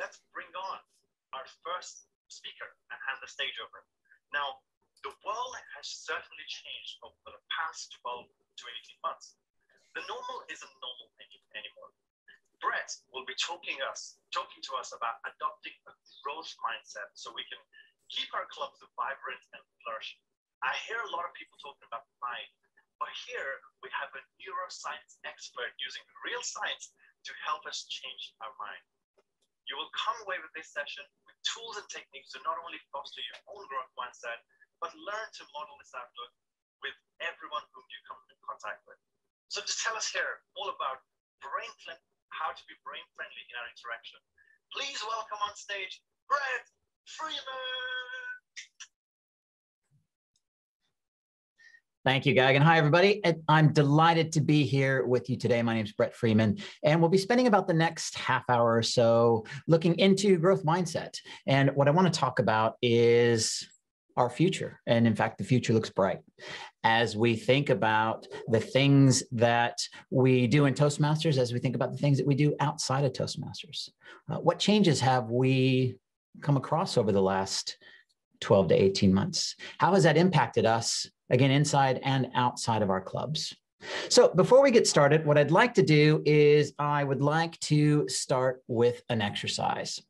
let's bring on our first speaker and hand the stage over. Now, the world has certainly changed over the past 12 to 18 months. The normal isn't normal anymore. Bret will be talking to us about adopting a growth mindset so we can keep our clubs vibrant and flourishing. I hear a lot of people talking about the mind, but here we have a neuroscience expert using real science to help us change our mind. You will come away with this session with tools and techniques to not only foster your own growth mindset, but learn to model this outlook with everyone whom you come in contact with. So just tell us here all about how to be brain friendly in our interaction. Please welcome on stage, Bret Freeman. Thank you, Gagan. Hi, everybody. I'm delighted to be here with you today. My name is Bret Freeman, and we'll be spending about the next half hour or so looking into growth mindset. And what I want to talk about is our future. And in fact, the future looks bright as we think about the things that we do in Toastmasters, as we think about the things that we do outside of Toastmasters. What changes have we come across over the last 12 to 18 months? How has that impacted us, again, inside and outside of our clubs? So before we get started, what I'd like to do is I would like to start with an exercise.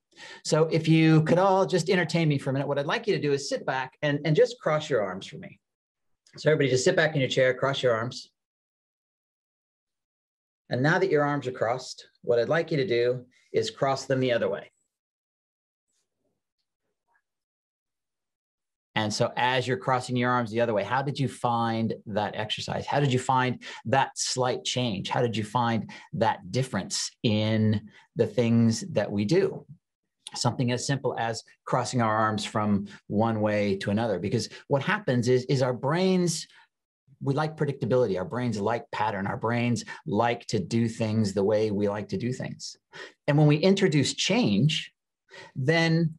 So if you could all just entertain me for a minute, what I'd like you to do is sit back and just cross your arms for me. So everybody just sit back in your chair, cross your arms. And now that your arms are crossed, what I'd like you to do is cross them the other way. And so as you're crossing your arms the other way, how did you find that exercise? How did you find that slight change? How did you find that difference in the things that we do? Something as simple as crossing our arms from one way to another. Because what happens is our brains, we like predictability. Our brains like pattern. Our brains like to do things the way we like to do things. And when we introduce change, then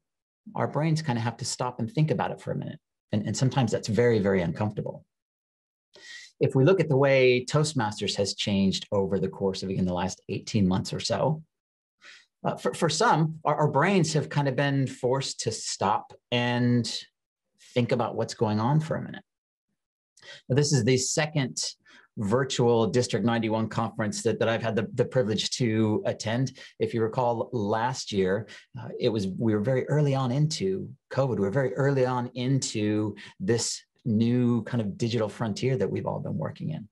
our brains kind of have to stop and think about it for a minute. And sometimes that's very, very uncomfortable. If we look at the way Toastmasters has changed over the course of, again, the last 18 months or so, for some, our brains have kind of been forced to stop and think about what's going on for a minute. Now, this is the second virtual District 91 conference that I've had the privilege to attend. If you recall, last year, we were very early on into COVID. We were very early on into this new kind of digital frontier that we've all been working in.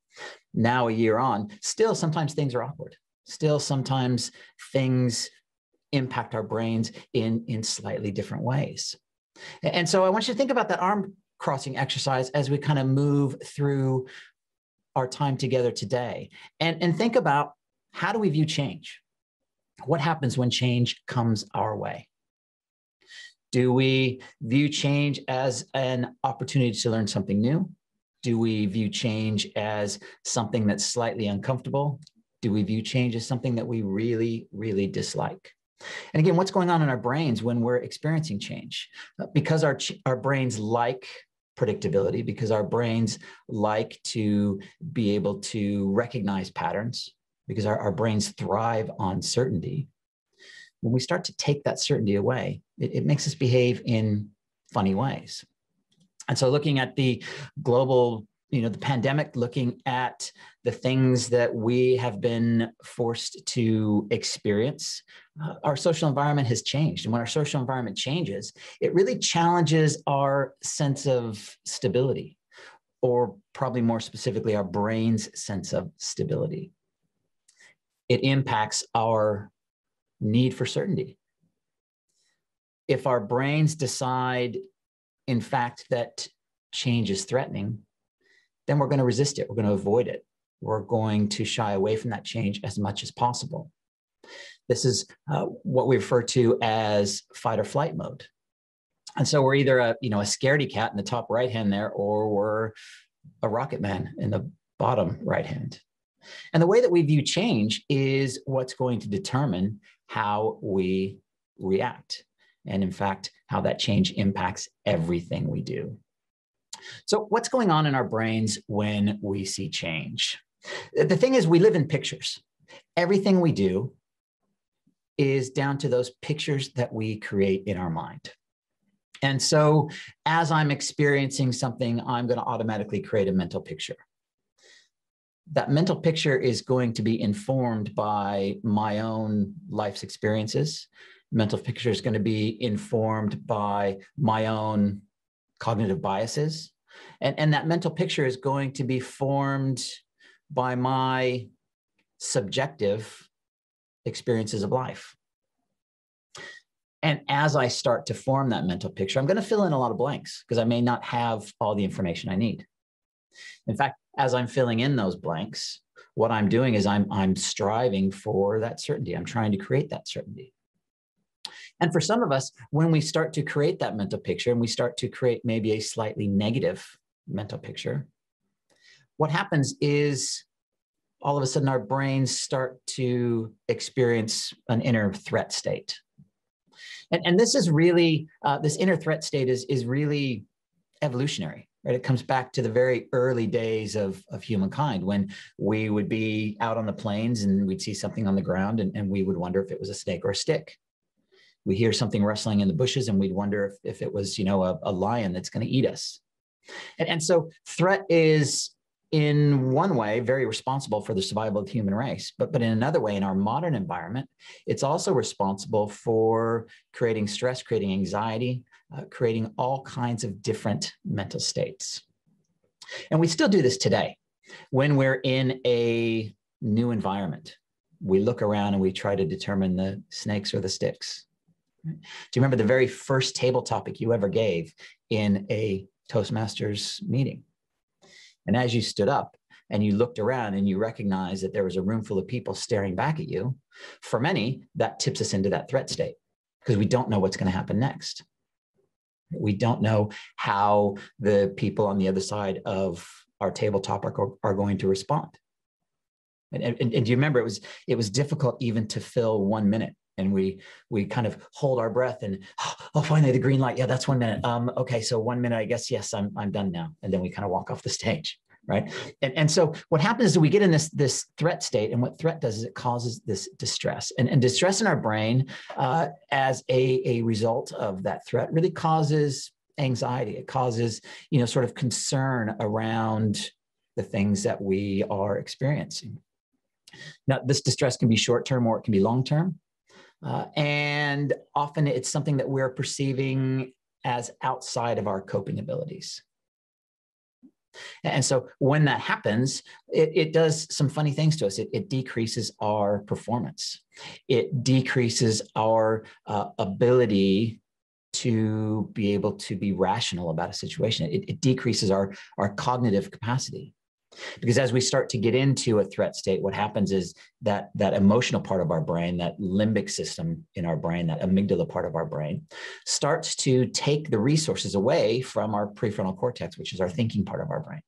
Now, a year on, still sometimes things are awkward. Still sometimes things impact our brains in slightly different ways. And so I want you to think about that arm crossing exercise as we kind of move through our time together today, and think about, how do we view change? What happens when change comes our way? Do we view change as an opportunity to learn something new? Do we view change as something that's slightly uncomfortable? Do we view change as something that we really, really dislike? And again, what's going on in our brains when we're experiencing change? Because our brains like predictability, because our brains like to be able to recognize patterns, because our brains thrive on certainty. When we start to take that certainty away, it makes us behave in funny ways. And so looking at the global, the pandemic, looking at the things that we have been forced to experience, our social environment has changed. And when our social environment changes, it really challenges our sense of stability, or probably more specifically, our brain's sense of stability. It impacts our need for certainty. If our brains decide, in fact, that change is threatening, then we're going to resist it. We're going to avoid it. We're going to shy away from that change as much as possible. This is what we refer to as fight or flight mode. And so we're either a scaredy cat in the top right hand there, or we're a rocket man in the bottom right hand. And the way that we view change is what's going to determine how we react. And in fact, how that change impacts everything we do. So what's going on in our brains when we see change? The thing is, we live in pictures. Everything we do is down to those pictures that we create in our mind. And so as I'm experiencing something, I'm going to automatically create a mental picture. That mental picture is going to be informed by my own life's experiences. Mental picture is going to be informed by my own cognitive biases. And that mental picture is going to be formed by my subjective experiences of life. And as I start to form that mental picture, I'm going to fill in a lot of blanks because I may not have all the information I need. In fact, as I'm filling in those blanks, what I'm doing is I'm striving for that certainty. I'm trying to create that certainty. And for some of us, when we start to create that mental picture and we start to create maybe a slightly negative mental picture, what happens is all of a sudden our brains start to experience an inner threat state. And this is really, this inner threat state is really evolutionary. Right? It comes back to the very early days of humankind when we would be out on the plains and we'd see something on the ground and we would wonder if it was a snake or a stick. We hear something rustling in the bushes and we'd wonder if it was, a lion that's going to eat us. And so threat is in one way very responsible for the survival of the human race, but in another way, in our modern environment, it's also responsible for creating stress, creating anxiety, creating all kinds of different mental states. And we still do this today. When we're in a new environment, we look around and we try to determine the snakes or the sticks. Do you remember the very first table topic you ever gave in a Toastmasters meeting? And as you stood up and you looked around and you recognized that there was a room full of people staring back at you, for many, that tips us into that threat state because we don't know what's going to happen next. We don't know how the people on the other side of our table topic are going to respond. And do you remember it was difficult even to fill 1 minute. And we kind of hold our breath and, oh, finally the green light. Yeah, that's 1 minute. Okay, so 1 minute, I guess, yes, I'm done now. And then we kind of walk off the stage, right? And so what happens is we get in this threat state, and what threat does is it causes this distress. And distress in our brain as a result of that threat really causes anxiety. It causes, sort of concern around the things that we are experiencing. Now, this distress can be short-term or it can be long-term. And often it's something that we're perceiving as outside of our coping abilities. And so when that happens, it does some funny things to us. It decreases our performance. It decreases our ability to be able to be rational about a situation. It decreases our cognitive capacity. Because as we start to get into a threat state, what happens is that emotional part of our brain, that limbic system in our brain, that amygdala part of our brain, starts to take the resources away from our prefrontal cortex, which is our thinking part of our brain.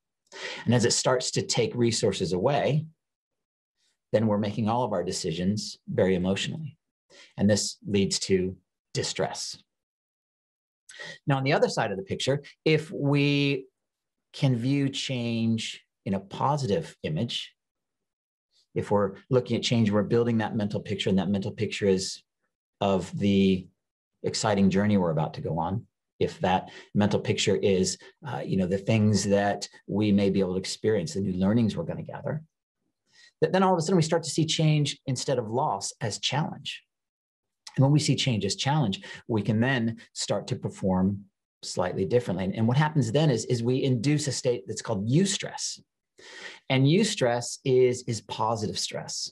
And as it starts to take resources away, then we're making all of our decisions very emotionally. And this leads to distress. Now, on the other side of the picture, if we can view change in a positive image, if we're looking at change, we're building that mental picture, and that mental picture is of the exciting journey we're about to go on. If that mental picture is, the things that we may be able to experience, the new learnings we're going to gather, then all of a sudden we start to see change instead of loss as challenge. And when we see change as challenge, we can then start to perform slightly differently. And what happens then is we induce a state that's called eustress. And eustress is positive stress.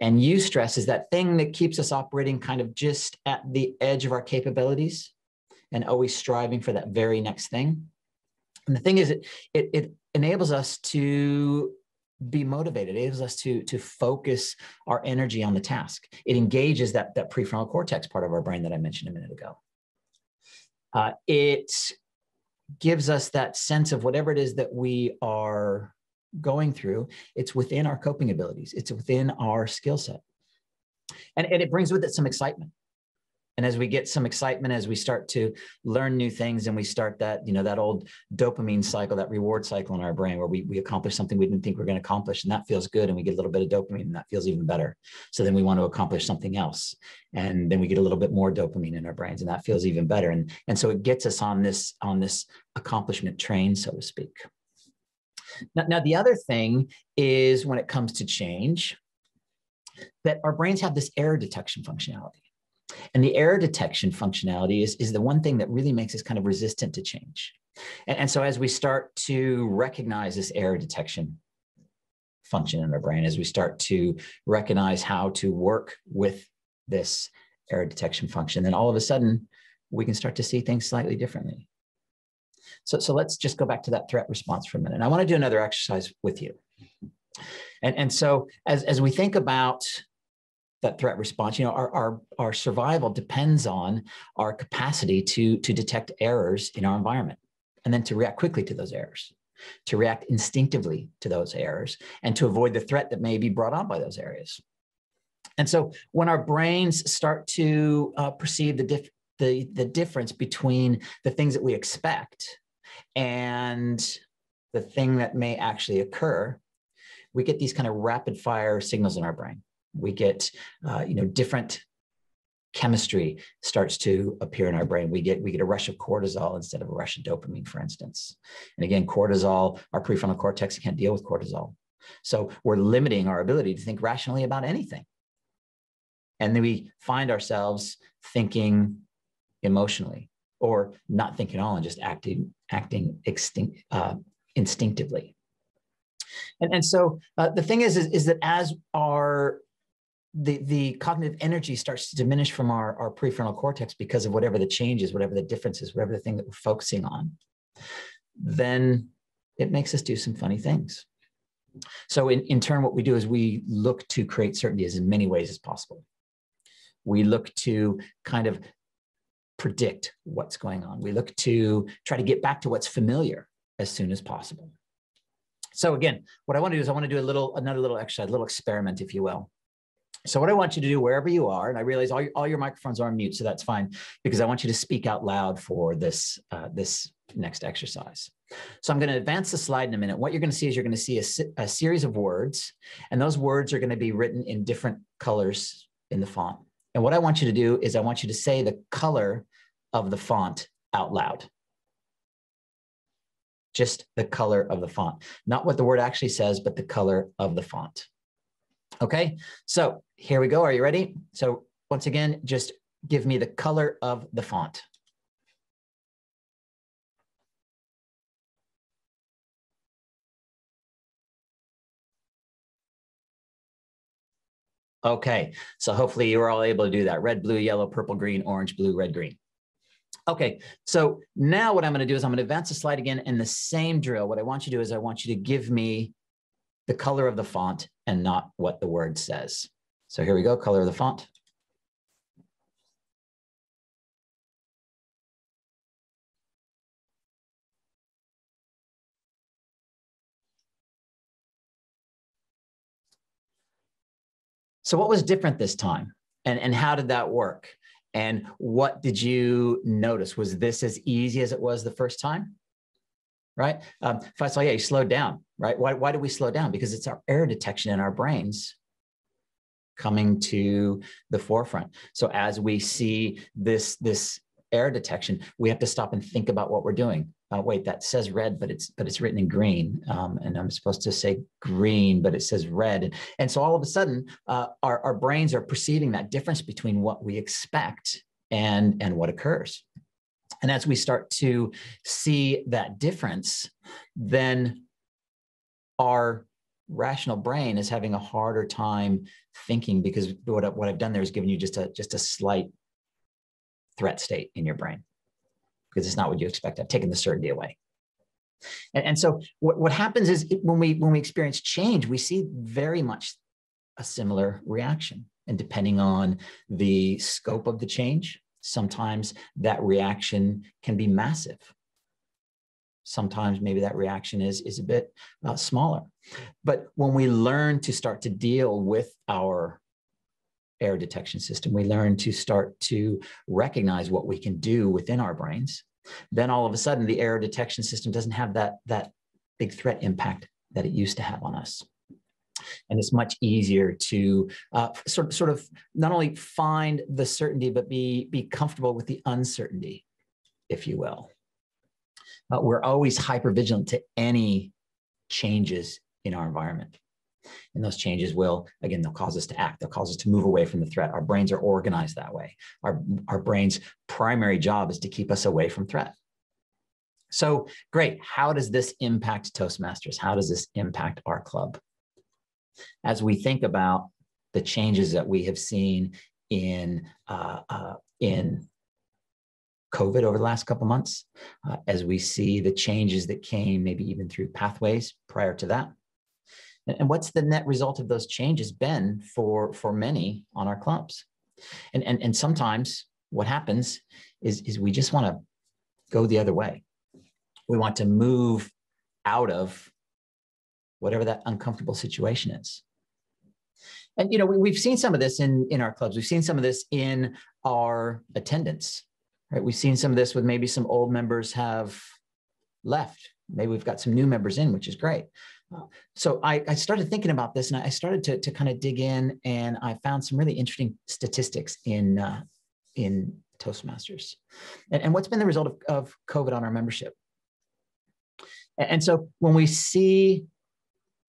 And eustress is that thing that keeps us operating kind of just at the edge of our capabilities and always striving for that very next thing. And the thing is, it enables us to be motivated. It enables us to focus our energy on the task. It engages that prefrontal cortex part of our brain that I mentioned a minute ago. It gives us that sense of whatever it is that we are going through, it's within our coping abilities. It's within our skill set. And it brings with it some excitement. And as we get some excitement, as we start to learn new things and we start that, that old dopamine cycle, that reward cycle in our brain where we accomplish something we didn't think we were going to accomplish, and that feels good, and we get a little bit of dopamine and that feels even better. So then we want to accomplish something else. And then we get a little bit more dopamine in our brains and that feels even better. And so it gets us on this accomplishment train, so to speak. Now, the other thing is when it comes to change, that our brains have this error detection functionality. And the error detection functionality is the one thing that really makes us kind of resistant to change. And so as we start to recognize this error detection function in our brain, as we start to recognize how to work with this error detection function, then all of a sudden we can start to see things slightly differently. So let's just go back to that threat response for a minute. I want to do another exercise with you. And so as we think about that threat response, our survival depends on our capacity to detect errors in our environment and then to react quickly to those errors, to react instinctively to those errors, and to avoid the threat that may be brought on by those areas. And so when our brains start to perceive the difference between the things that we expect and the thing that may actually occur, we get these kind of rapid fire signals in our brain. We get, different chemistry starts to appear in our brain. We get a rush of cortisol instead of a rush of dopamine, for instance. And again, cortisol, our prefrontal cortex can't deal with cortisol. So we're limiting our ability to think rationally about anything. And then we find ourselves thinking emotionally or not thinking at all and just acting instinctively. And so the thing is that as the cognitive energy starts to diminish from our prefrontal cortex because of whatever the change is, whatever the difference is, whatever the thing that we're focusing on, then it makes us do some funny things. So in turn, what we do is we look to create certainty in many ways as possible. We look to kind of predict what's going on. We look to try to get back to what's familiar as soon as possible. So again, what I want to do is I want to do another little exercise, a little experiment, if you will. So what I want you to do wherever you are, and I realize all your microphones are on mute, so that's fine, because I want you to speak out loud for this next exercise. So I'm going to advance the slide in a minute. What you're going to see is you're going to see a series of words, and those words are going to be written in different colors in the font. And what I want you to do is I want you to say the color of the font out loud. Just the color of the font, not what the word actually says, but the color of the font. Okay, so here we go. Are you ready? So once again, just give me the color of the font. Okay, so hopefully you were all able to do that. Red, blue, yellow, purple, green, orange, blue, red, green. Okay, so now what I'm going to do is I'm going to advance the slide again in the same drill. What I want you to do is I want you to give me the color of the font and not what the word says. So here we go, color of the font. So what was different this time? And how did that work? And what did you notice? Was this as easy as it was the first time? Right? If I saw, yeah, you slowed down, right? Why did we slow down? Because it's our error detection in our brains coming to the forefront. So as we see this error detection, we have to stop and think about what we're doing. Wait, that says red, but it's written in green, and I'm supposed to say green, but it says red. And so all of a sudden, our brains are perceiving that difference between what we expect and what occurs. And as we start to see that difference, then our rational brain is having a harder time thinking, because what I've done there is given you just a slight threat state in your brain, because it's not what you expect. I've taken the certainty away. And so what happens is when we experience change, we see very much a similar reaction. And depending on the scope of the change, sometimes that reaction can be massive. Sometimes maybe that reaction is a bit smaller. But when we learn to start to deal with our error detection system. We learn to start to recognize what we can do within our brains. Then all of a sudden, the error detection system doesn't have that big threat impact that it used to have on us. And it's much easier to sort of not only find the certainty, but be comfortable with the uncertainty, if you will. We're always hypervigilant to any changes in our environment. And those changes will, again, they'll cause us to act. They'll cause us to move away from the threat. Our brains are organized that way. Our brain's primary job is to keep us away from threat. So great. How does this impact Toastmasters? How does this impact our club? As we think about the changes that we have seen in COVID over the last couple of months, as we see the changes that came maybe even through pathways prior to that, and what's the net result of those changes been for many on our clubs? And sometimes what happens is we just want to go the other way. We want to move out of whatever that uncomfortable situation is. And, you know, we've seen some of this in our clubs. We've seen some of this in our attendance, right? We've seen some of this with maybe some old members have left. Maybe we've got some new members in, which is great. So I started thinking about this, and I started to kind of dig in, and I found some really interesting statistics in Toastmasters. And what's been the result of COVID on our membership? And so when we see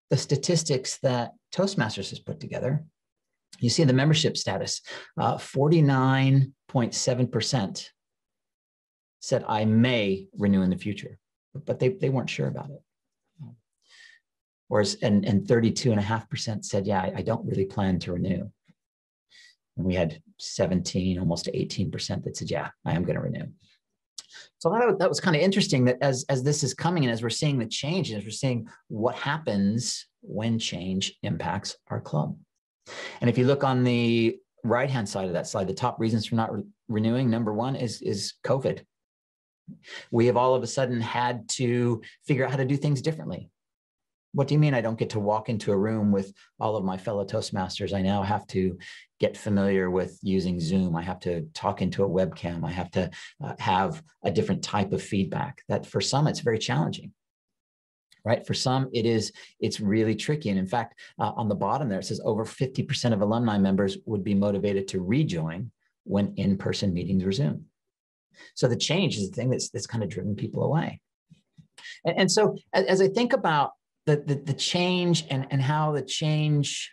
the statistics that Toastmasters has put together, you see the membership status, 49.7% said, I may renew in the future, but they weren't sure about it. Whereas, and 32.5% said, yeah, I don't really plan to renew. And we had 17, almost 18% that said, yeah, I am going to renew. So that was kind of interesting that as this is coming and as we're seeing the change, as we're seeing what happens when change impacts our club. And if you look on the right-hand side of that slide, the top reasons for not renewing, number one is COVID. We have all of a sudden had to figure out how to do things differently. What do you mean I don't get to walk into a room with all of my fellow Toastmasters? I now have to get familiar with using Zoom. I have to talk into a webcam. I have to have a different type of feedback. That for some, it's very challenging, right? For some, it's really tricky. And in fact, on the bottom there, it says over 50% of alumni members would be motivated to rejoin when in-person meetings resume. So the change is the thing that's kind of driven people away. And so as I think about the change and how the change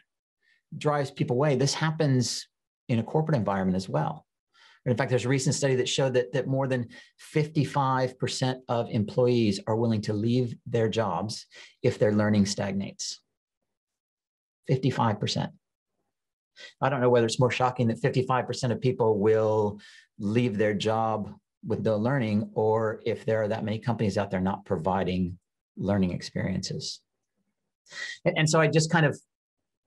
drives people away, this happens in a corporate environment as well. And in fact, there's a recent study that showed that more than 55% of employees are willing to leave their jobs if their learning stagnates. 55%. I don't know whether it's more shocking that 55% of people will leave their job with no learning, or if there are that many companies out there not providing learning experiences. And so I just kind of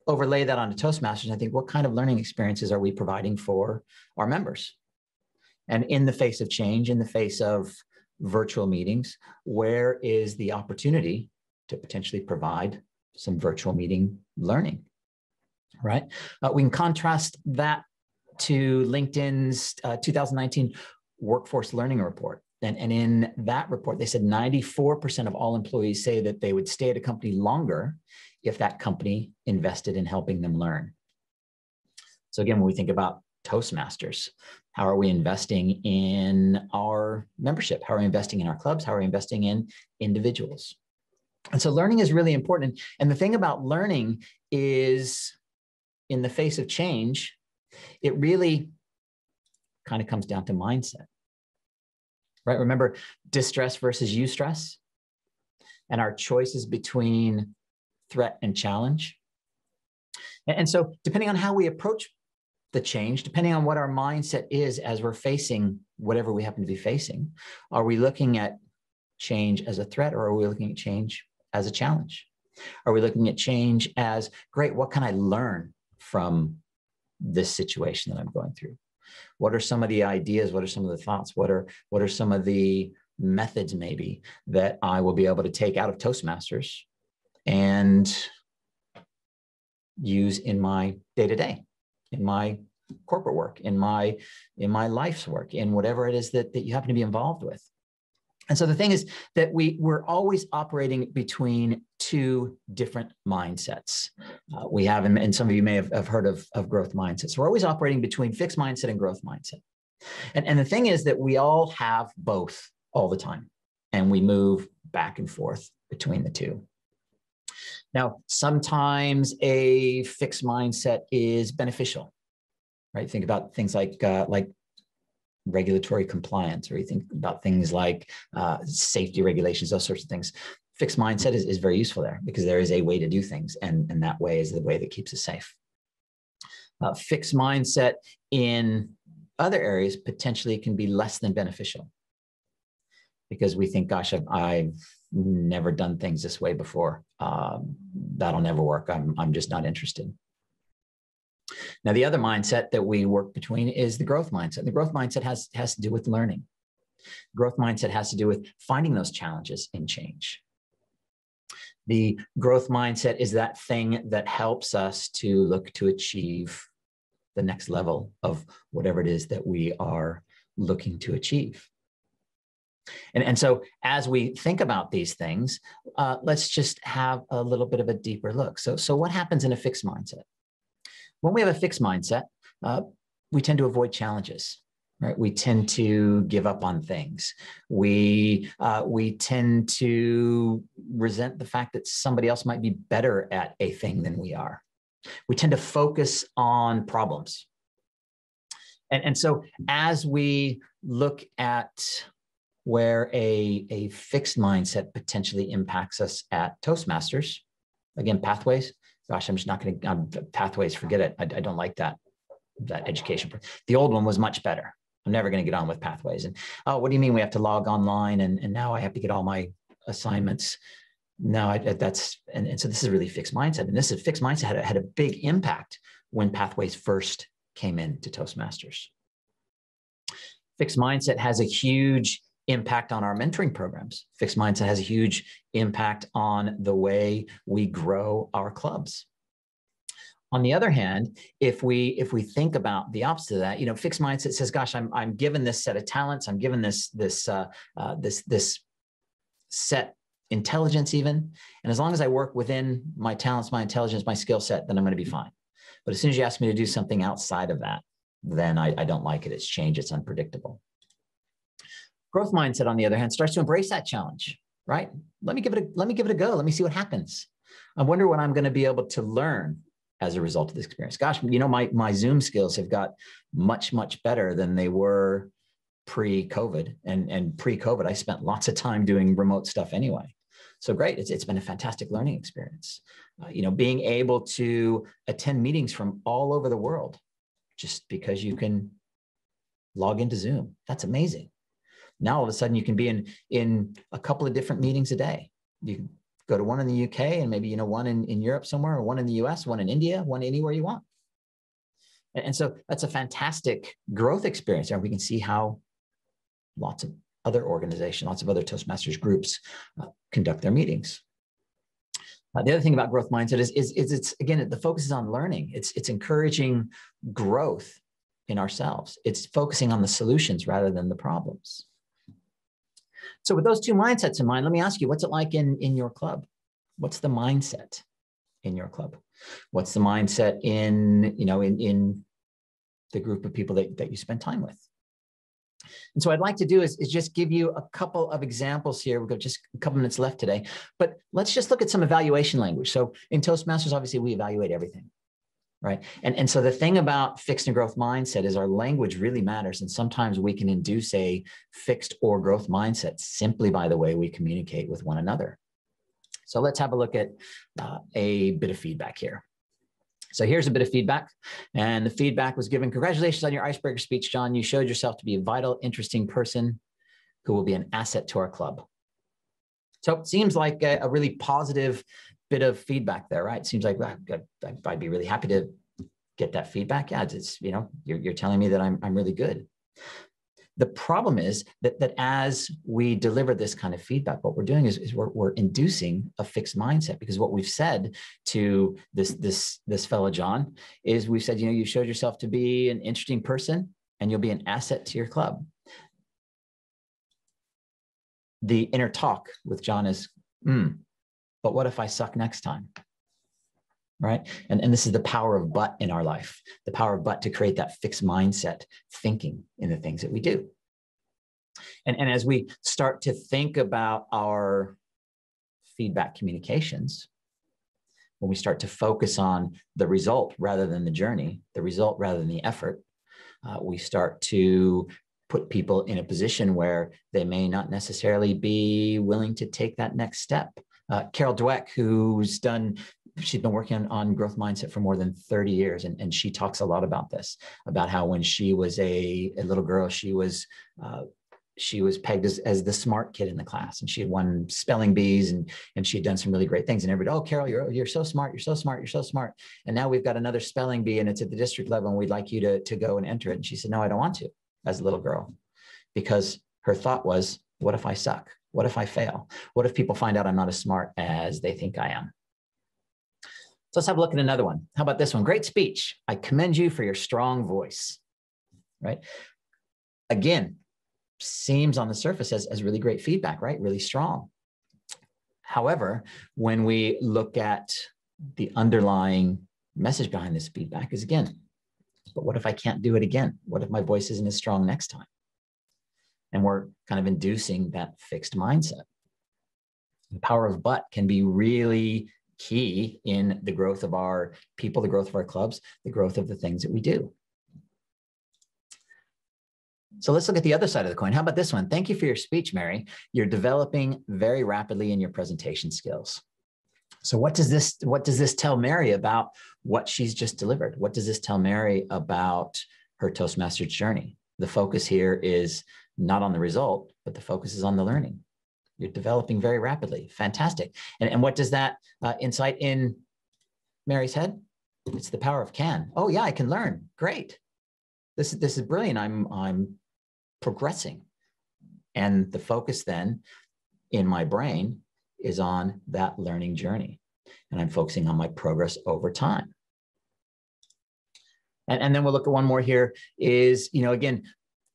overlay that onto Toastmasters. And I think, what kind of learning experiences are we providing for our members? And in the face of change, in the face of virtual meetings, where is the opportunity to potentially provide some virtual meeting learning, right? We can contrast that to LinkedIn's 2019 Workforce Learning Report. And in that report, they said 94% of all employees say that they would stay at a company longer if that company invested in helping them learn. So again, when we think about Toastmasters, how are we investing in our membership? How are we investing in our clubs? How are we investing in individuals? And so learning is really important. And the thing about learning is, in the face of change, it really kind of comes down to mindset. Right? Remember distress versus eustress, and our choices between threat and challenge. And so depending on how we approach the change, depending on what our mindset is as we're facing whatever we happen to be facing, are we looking at change as a threat, or are we looking at change as a challenge? Are we looking at change as, great, what can I learn from this situation that I'm going through? What are some of the ideas? What are some of the thoughts? What are some of the methods maybe that I will be able to take out of Toastmasters and use in my day-to-day? in my corporate work, in my life's work, in whatever it is that you happen to be involved with. And so the thing is that we're always operating between two different mindsets. We have, and some of you may have heard of growth mindsets. We're always operating between fixed mindset and growth mindset. And the thing is that we all have both all the time, and we move back and forth between the two. Now, sometimes a fixed mindset is beneficial, right? Think about things like regulatory compliance, or you think about things like safety regulations, those sorts of things. Fixed mindset is very useful there because there is a way to do things, and that way is the way that keeps us safe. Fixed mindset in other areas potentially can be less than beneficial because we think, gosh, I've never done things this way before. That'll never work. I'm just not interested. Now, the other mindset that we work between is the growth mindset. The growth mindset has to do with learning. Growth mindset has to do with finding those challenges in change. The growth mindset is that thing that helps us to look to achieve the next level of whatever it is that we are looking to achieve. And so as we think about these things, let's just have a little bit of a deeper look. So what happens in a fixed mindset? When we have a fixed mindset, we tend to avoid challenges, right? We tend to give up on things. We tend to resent the fact that somebody else might be better at a thing than we are. We tend to focus on problems. And so as we look at where a fixed mindset potentially impacts us at Toastmasters, again, pathways. Gosh, I'm just not going to, pathways, forget it. I don't like that education. The old one was much better. I'm never going to get on with pathways. And, oh, what do you mean we have to log online and now I have to get all my assignments? No, and so this is really fixed mindset. And this is fixed mindset had a big impact when pathways first came into Toastmasters. Fixed mindset has a huge impact on our mentoring programs. Fixed mindset has a huge impact on the way we grow our clubs. On the other hand, if we think about the opposite of that, fixed mindset says, "Gosh, I'm given this set of talents. I'm given this set intelligence even, and as long as I work within my talents, my intelligence, my skill set, then I'm going to be fine. But as soon as you ask me to do something outside of that, then I don't like it. It's change. It's unpredictable." Growth mindset, on the other hand, starts to embrace that challenge, right? Let me give it a go. Let me see what happens. I wonder what I'm going to be able to learn as a result of this experience. Gosh, my Zoom skills have got much, much better than they were pre-COVID. And pre-COVID, I spent lots of time doing remote stuff anyway. So great. It's been a fantastic learning experience. Being able to attend meetings from all over the world just because you can log into Zoom. That's amazing. Now, all of a sudden, you can be in a couple of different meetings a day. You can go to one in the UK and maybe, one in Europe somewhere, or one in the US, one in India, one anywhere you want. And so that's a fantastic growth experience. And we can see how lots of other organizations, lots of other Toastmasters groups conduct their meetings. The other thing about growth mindset is it's, again, the focus is on learning. It's encouraging growth in ourselves. It's focusing on the solutions rather than the problems. So with those two mindsets in mind, let me ask you, what's it like in your club? What's the mindset in your club? What's the mindset in the group of people that you spend time with? And so what I'd like to do is just give you a couple of examples here. We've got just a couple minutes left today, but let's just look at some evaluation language. So in Toastmasters, obviously, we evaluate everything. Right. And so the thing about fixed and growth mindset is our language really matters. And sometimes we can induce a fixed or growth mindset simply by the way we communicate with one another. So let's have a look at a bit of feedback here. So here's a bit of feedback. And the feedback was given: "Congratulations on your icebreaker speech, John. You showed yourself to be a vital, interesting person who will be an asset to our club." So it seems like a really positive bit of feedback there, right? It seems like I'd be really happy to get that feedback. Yeah, it's you're telling me that I'm really good. The problem is that as we deliver this kind of feedback, what we're doing is we're inducing a fixed mindset, because what we've said to this fellow John is we've said, you showed yourself to be an interesting person and you'll be an asset to your club. The inner talk with John is, but what if I suck next time? Right? And this is the power of but in our life, the power of but to create that fixed mindset thinking in the things that we do. And as we start to think about our feedback communications, when we start to focus on the result rather than the journey, the result rather than the effort, we start to put people in a position where they may not necessarily be willing to take that next step. Carol Dweck, she's been working on growth mindset for more than 30 years. And she talks a lot about this, about how when she was a little girl, she was pegged as the smart kid in the class, and she had won spelling bees and she had done some really great things. And everybody, oh, Carol, you're so smart. You're so smart. You're so smart. And now we've got another spelling bee and it's at the district level and we'd like you to go and enter it. And she said, no, I don't want to, as a little girl, because her thought was, what if I suck? What if I fail? What if people find out I'm not as smart as they think I am? So let's have a look at another one. How about this one? Great speech. I commend you for your strong voice, right? Again, seems on the surface as really great feedback, right? Really strong. However, when we look at the underlying message behind this feedback is, again, but what if I can't do it again? What if my voice isn't as strong next time? And we're kind of inducing that fixed mindset. The power of but can be really key in the growth of our people, the growth of our clubs, the growth of the things that we do. So let's look at the other side of the coin. How about this one? Thank you for your speech, Mary. You're developing very rapidly in your presentation skills. So what does this tell Mary about what she's just delivered? What does this tell Mary about her Toastmasters journey? The focus here is not on the result, but the focus is on the learning. You're developing very rapidly. Fantastic. And what does that insight in Mary's head? It's the power of can. Oh yeah, I can learn. Great. This is brilliant. I'm progressing. And the focus then in my brain is on that learning journey. And I'm focusing on my progress over time. And then we'll look at one more here is, again,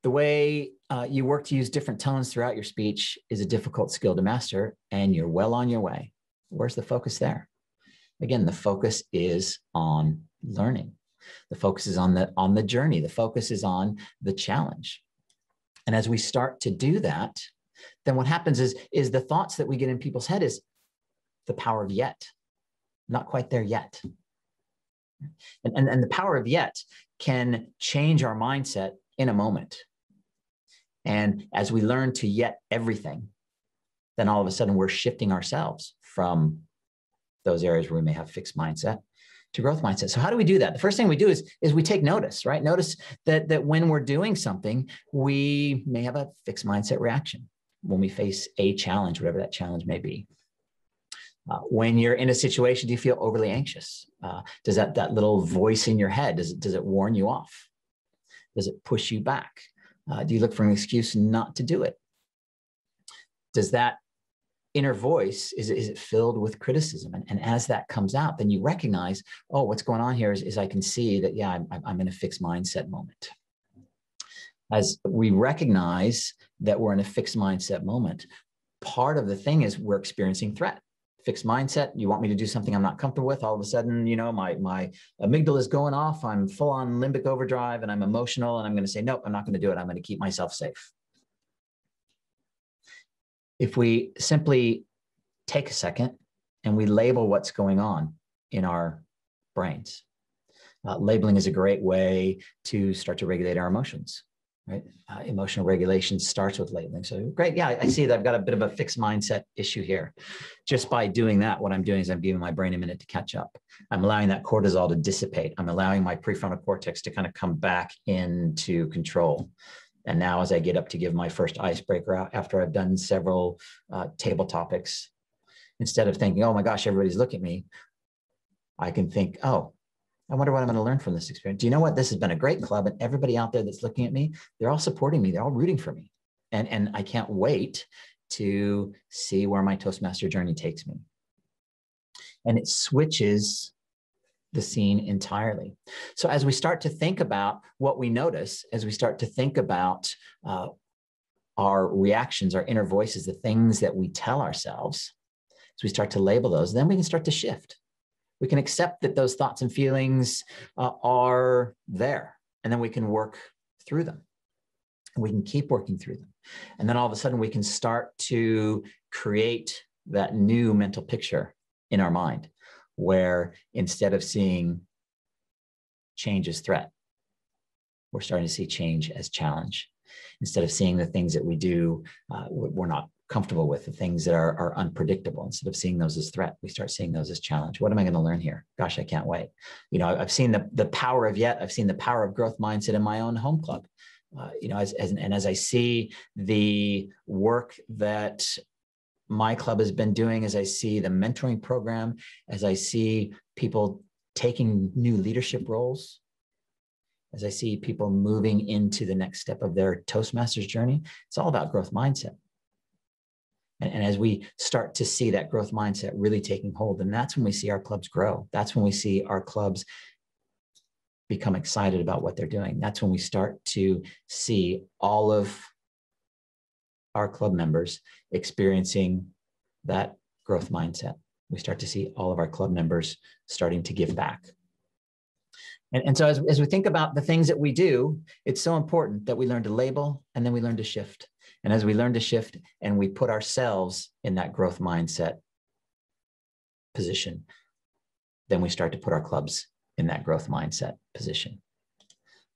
the way you work to use different tones throughout your speech is a difficult skill to master, and you're well on your way. Where's the focus there? Again, the focus is on learning. The focus is on the journey. The focus is on the challenge. And as we start to do that, then what happens is the thoughts that we get in people's head is the power of yet, not quite there yet. And the power of yet can change our mindset in a moment. And as we learn to yet everything, then all of a sudden we're shifting ourselves from those areas where we may have fixed mindset to growth mindset. So how do we do that? The first thing we do is we take notice, right? Notice that when we're doing something, we may have a fixed mindset reaction when we face a challenge, whatever that challenge may be. When you're in a situation, do you feel overly anxious? Does that little voice in your head, does it warn you off? Does it push you back? Do you look for an excuse not to do it? Does that inner voice, is it filled with criticism? And as that comes out, then you recognize, oh, what's going on here is I can see that, yeah, I'm in a fixed mindset moment. As we recognize that we're in a fixed mindset moment, part of the thing is we're experiencing threat. Fixed mindset, you want me to do something I'm not comfortable with, all of a sudden, my amygdala is going off, I'm full on limbic overdrive and I'm emotional and I'm going to say, nope, I'm not going to do it. I'm going to keep myself safe. If we simply take a second and we label what's going on in our brains, labeling is a great way to start to regulate our emotions. Right? Emotional regulation starts with labeling. So great. Yeah, I see that I've got a bit of a fixed mindset issue here. Just by doing that, what I'm doing is I'm giving my brain a minute to catch up. I'm allowing that cortisol to dissipate. I'm allowing my prefrontal cortex to kind of come back into control. And now as I get up to give my first icebreaker out after I've done several table topics, instead of thinking, oh my gosh, everybody's looking at me, I can think, oh, I wonder what I'm going to learn from this experience. Do you know what? This has been a great club, and everybody out there that's looking at me, they're all supporting me. They're all rooting for me. And I can't wait to see where my Toastmaster journey takes me. And it switches the scene entirely. So as we start to think about what we notice, as we start to think about our reactions, our inner voices, the things that we tell ourselves, as we start to label those, then we can start to shift. We can accept that those thoughts and feelings are there, and then we can work through them. And we can keep working through them. And then all of a sudden we can start to create that new mental picture in our mind, where instead of seeing change as threat, we're starting to see change as challenge. Instead of seeing the things that we do, we're not comfortable with, the things that are unpredictable, instead of seeing those as threat, we start seeing those as challenge. What am I going to learn here? Gosh, I can't wait. You know, I've seen the power of yet, I've seen the power of growth mindset in my own home club. You know, as I see the work that my club has been doing, as I see the mentoring program, as I see people taking new leadership roles, as I see people moving into the next step of their Toastmasters journey, it's all about growth mindset. And as we start to see that growth mindset really taking hold, then that's when we see our clubs grow. That's when we see our clubs become excited about what they're doing. That's when we start to see all of our club members experiencing that growth mindset. We start to see all of our club members starting to give back. And so as we think about the things that we do, it's so important that we learn to label, and then we learn to shift. And as we learn to shift and we put ourselves in that growth mindset position, then we start to put our clubs in that growth mindset position.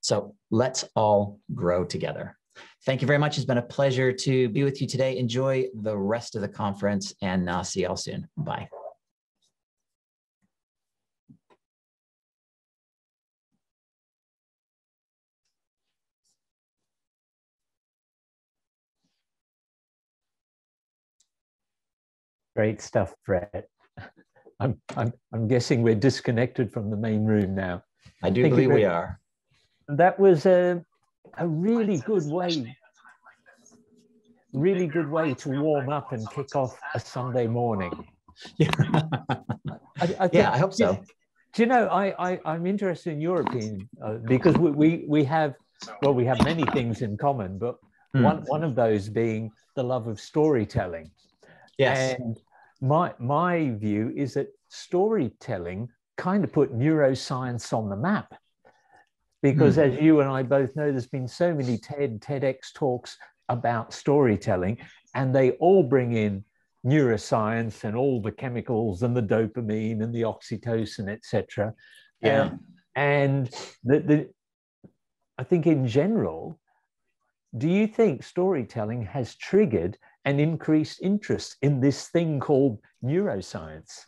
So let's all grow together. Thank you very much. It's been a pleasure to be with you today. Enjoy the rest of the conference, and I'll see you all soon. Bye. Great stuff, Bret. I'm guessing we're disconnected from the main room now. I do believe we are. That was a really good way to warm up and kick off a Sunday morning. Yeah, I hope so. Do you know, I'm interested in your opinion, because we have many things in common, but one of those being the love of storytelling. Yes. And my view is that storytelling kind of put neuroscience on the map, because as you and I both know, there's been so many TEDx talks about storytelling, and they all bring in neuroscience and all the chemicals and the dopamine and the oxytocin, etc. Yeah. And I think in general, do you think storytelling has triggered an increased interest in this thing called neuroscience?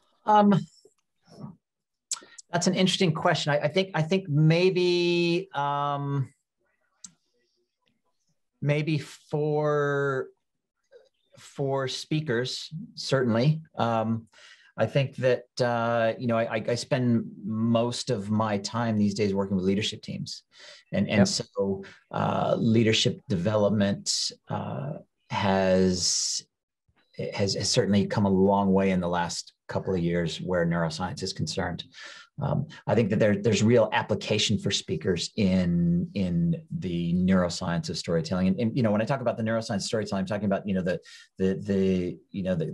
That's an interesting question. I think maybe maybe for speakers, certainly. I think that you know, I spend most of my time these days working with leadership teams, and so leadership development has certainly come a long way in the last couple of years where neuroscience is concerned. I think that there's real application for speakers in the neuroscience of storytelling. And you know, when I talk about the neuroscience of storytelling, I'm talking about, you know, the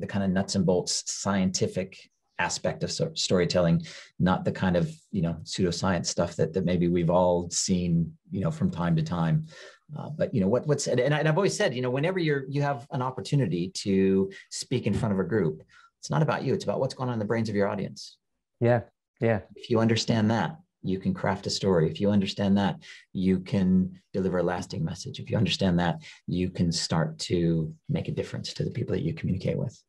kind of nuts and bolts scientific aspect of storytelling, not the kind of, you know, pseudoscience stuff that maybe we've all seen, you know, from time to time. But you know, what's and I've always said, you know, whenever you have an opportunity to speak in front of a group, it's not about you, it's about what's going on in the brains of your audience. Yeah. If you understand that, you can craft a story. If you understand that, you can deliver a lasting message. If you understand that, you can start to make a difference to the people that you communicate with.